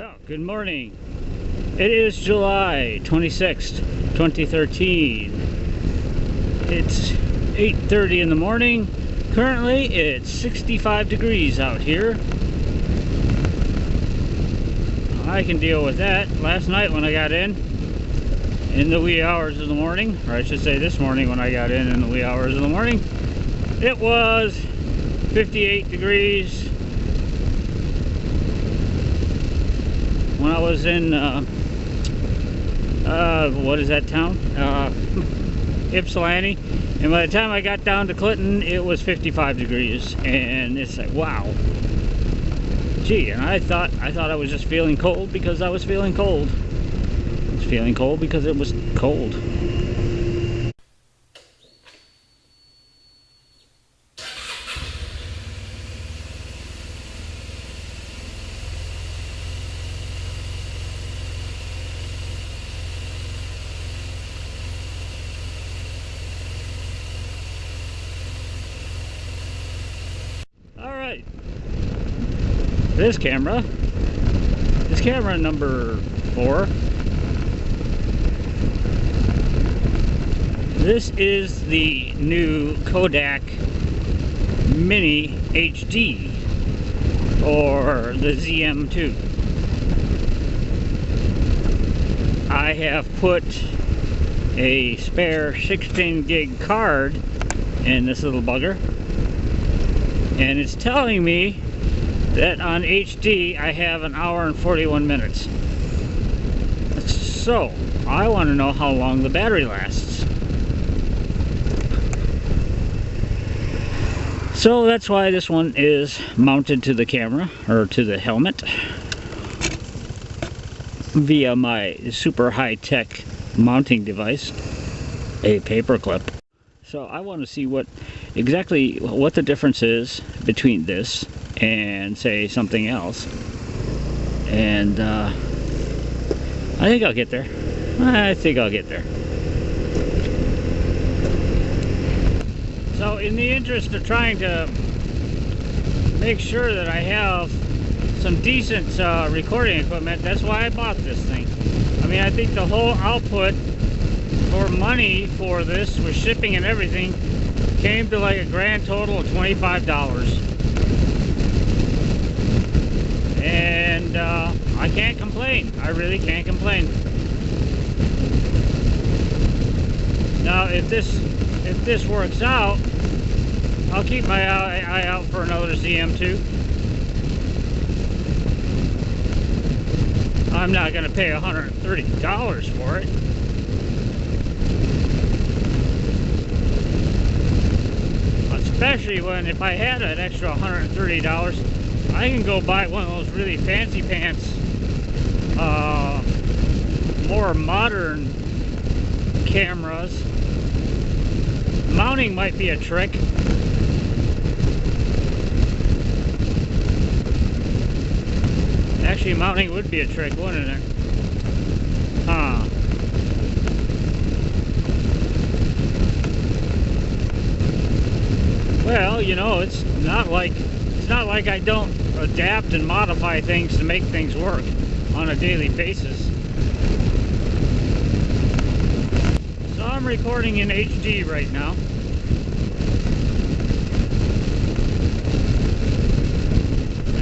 Well, good morning. It is July 26th, 2013. It's 8:30 in the morning. Currently, it's 65 degrees out here. I can deal with that. Last night when I got in the wee hours of the morning, or I should say this morning when I got in the wee hours of the morning, it was 58 degrees. When I was in, what is that town? Ypsilanti. And by the time I got down to Clinton, it was 55 degrees. And it's like, wow. Gee, and I thought I was just feeling cold because I was feeling cold. I was feeling cold because it was cold. Alright, this camera number 4, this is the new Kodak Mini HD, or the ZM2. I have put a spare 16 gig card in this little bugger, and it's telling me that on HD I have an hour and 41 minutes. So I want to know how long the battery lasts. So that's why this one is mounted to the camera, or to the helmet, via my super high-tech mounting device, a paper clip. So I want to see exactly what the difference is between this and, say, something else. And I think I'll get there. So in the interest of trying to make sure that I have some decent recording equipment, that's why I bought this thing. I mean, I think the whole output for money for this, with shipping and everything, came to like a grand total of $25. And I can't complain. I really can't complain. Now if this works out, I'll keep my eye out for another ZM2. I'm not going to pay $130 for it. Especially when, if I had an extra $130, I can go buy one of those really fancy pants, more modern cameras. Mounting might be a trick. Actually, mounting would be a trick, wouldn't it? Huh. Well, you know, it's not like I don't adapt and modify things to make things work on a daily basis. So I'm recording in HD right now.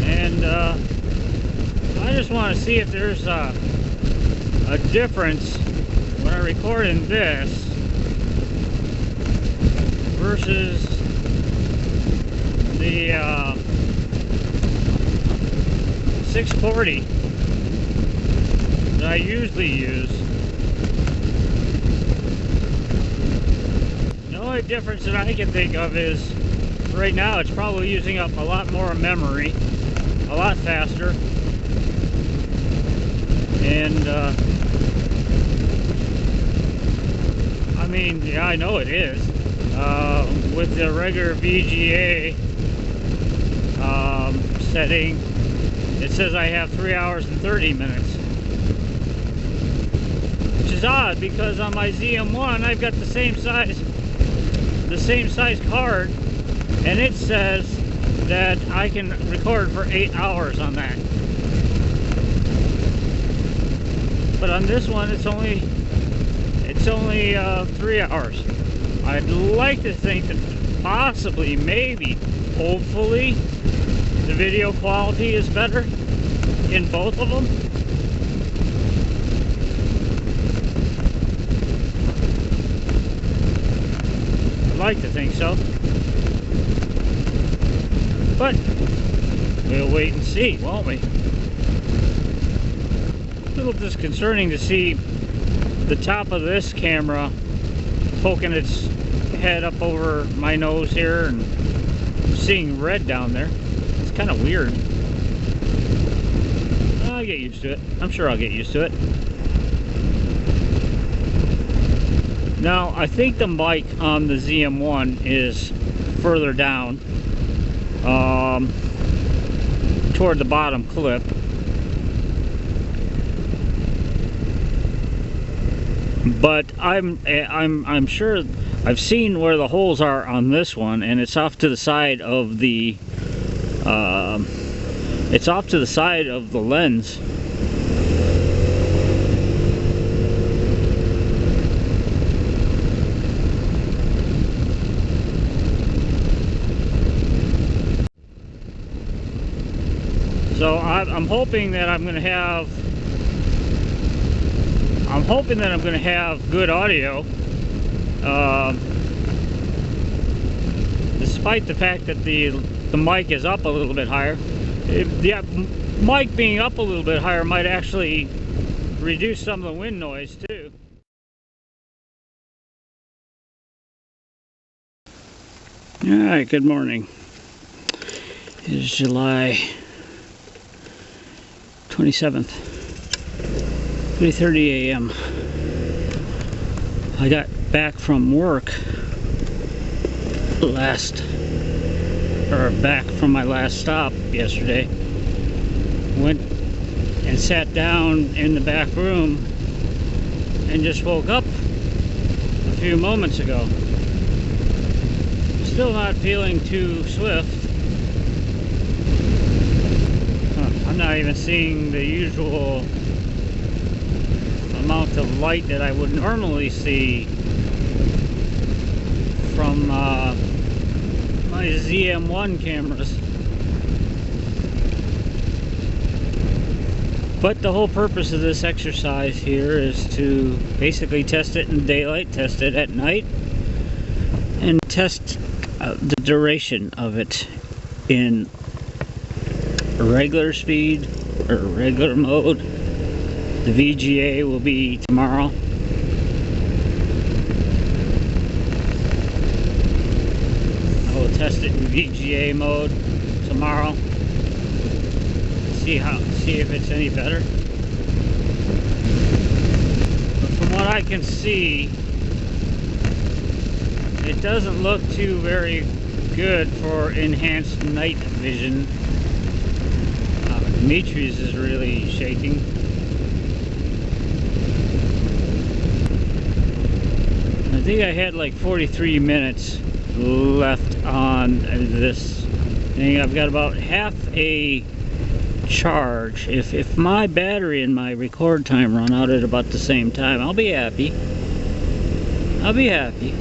And I just want to see if there's a difference when I record in this versus the 640 that I usually use. The only difference that I can think of is right now it's probably using up a lot more memory, a lot faster, and I mean, yeah, I know it is. With the regular VGA setting, it says I have 3 hours and 30 minutes, which is odd because on my ZM1 I've got the same size card, and it says that I can record for 8 hours on that. on this one it's only 3 hours. I'd like to think that possibly, maybe, hopefully, the video quality is better in both of them. I'd like to think so. But we'll wait and see, won't we? A little disconcerting to see the top of this camera poking its head up over my nose here and seeing red down there. It's kind of weird. I'll get used to it. I'm sure I'll get used to it. Now, I think the mic on the ZM1 is further down toward the bottom clip. But I'm sure I've seen where the holes are on this one, and it's off to the side of the lens. So I'm hoping that I'm going to have good audio, despite the fact that the mic is up a little bit higher. The mic being up a little bit higher might actually reduce some of the wind noise too. Alright, good morning. It is July 27th, 3:30 a.m. I got back from work back from my last stop yesterday. Went and sat down in the back room and just woke up a few moments ago. Still not feeling too swift. I'm not even seeing the usual amount of light that I would normally see from my ZM1 cameras. But the whole purpose of this exercise here is to basically test it in daylight, test it at night, and test the duration of it in regular speed or regular mode. The VGA will be tomorrow. I will test it in VGA mode tomorrow. See if it's any better. But from what I can see, it doesn't look too very good for enhanced night vision. Dimitri's is really shaking. I think I had like 43 minutes left on this thing. I've got about half a charge. If my battery and my record time run out at about the same time, I'll be happy. I'll be happy.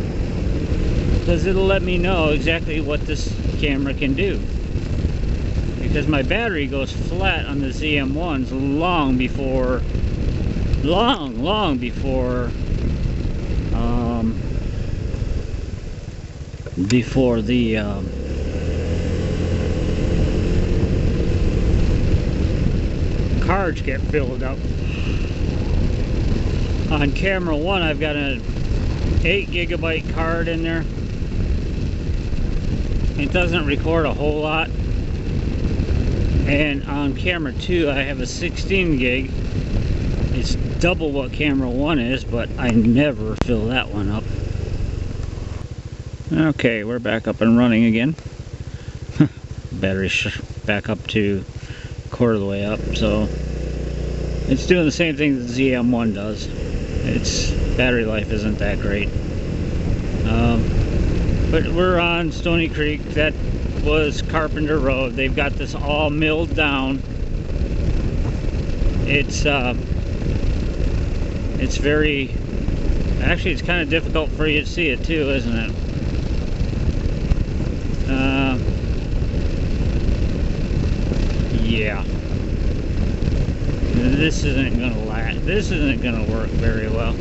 Because it'll let me know exactly what this camera can do. Because my battery goes flat on the ZM1s long before the cards get filled up. On camera 1 I've got an 8 gigabyte card in there. It doesn't record a whole lot. And on camera 2 I have a 16 gig. It's double what camera 1 is, but I never fill that one up. Okay, we're back up and running again. Battery's back up to a quarter of the way up, so it's doing the same thing that the ZM1 does. Its battery life isn't that great. But we're on Stony Creek. That was Carpenter Road. They've got this all milled down. It's It's very, actually it's kind of difficult for you to see it too, isn't it? Yeah. This isn't gonna work very well.